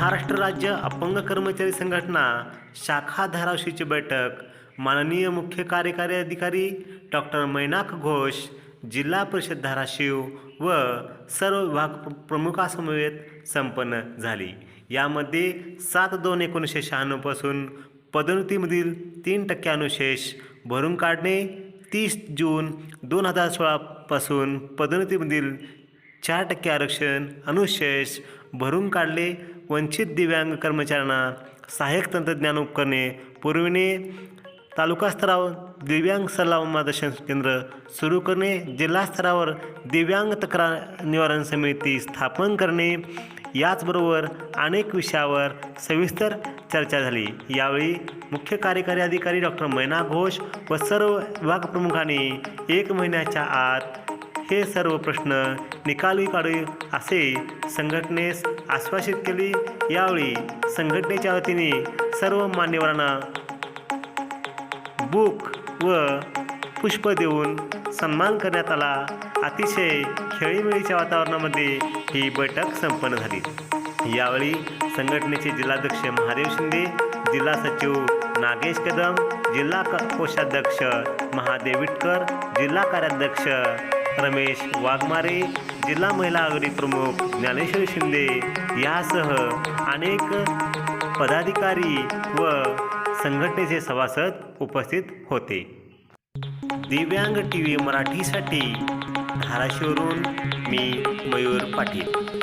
महाराष्ट्र राज्य अपंग कर्मचारी संघटना शाखा धाराशिवची बैठक माननीय मुख्य कार्यकारी अधिकारी डॉक्टर मैनाक घोष, जिल्हा परिषद धाराशिव व सर्व विभाग प्रमुखासमवेत संपन्न झाली. यामध्ये 7/2/1996 पासून पदोन्नतीमधील 3% अनुशेष भरून काढणे, 30 जून 2016 पासून पदोन्नतीमधील 4% आरक्षण अनुशेष भरून काढले, वंचित दिव्यांग कर्मचाऱ्यांना सहाय्यक तंत्रज्ञान उपकरणे पुरविणे, तालुका स्तरावर दिव्यांग सल्ला मार्गदर्शन केंद्र सुरू करणे, जिल्हा स्तरावर दिव्यांग तक्रार निवारण समिती स्थापन करणे, याचबरोबर अनेक विषयावर सविस्तर चर्चा झाली. यावेळी मुख्य कार्यकारी अधिकारी डॉक्टर मैनाक घोष व सर्व विभाग प्रमुखांनी 1 महिन्याच्या आत हे सर्व प्रश्न निकाली काढू असे संघटनेस आश्वासित केले. यावेळी संघटनेच्या वतीने सर्व मान्यवरांना बुक व पुष्प देऊन सन्मान करण्यात आला. अतिशय खेळीमेळीच्या वातावरणामध्ये ही बैठक संपन्न झाली. यावेळी संघटनेचे जिल्हाध्यक्ष महादेव शिंदे, जिल्हा सचिव नागेश कदम, जिल्हा कोषाध्यक्ष महादेव विटकर, जिल्हा कार्याध्यक्ष रमेश वाघमारे, जिल्हा महिला आघाडी प्रमुख ज्ञानेश्वरी शिंदे यासह अनेक पदाधिकारी व संघटनेचे सभासद उपस्थित होते. दिव्यांग TV मराठीसाठी धाराशिवरून मी मयूर पाटील.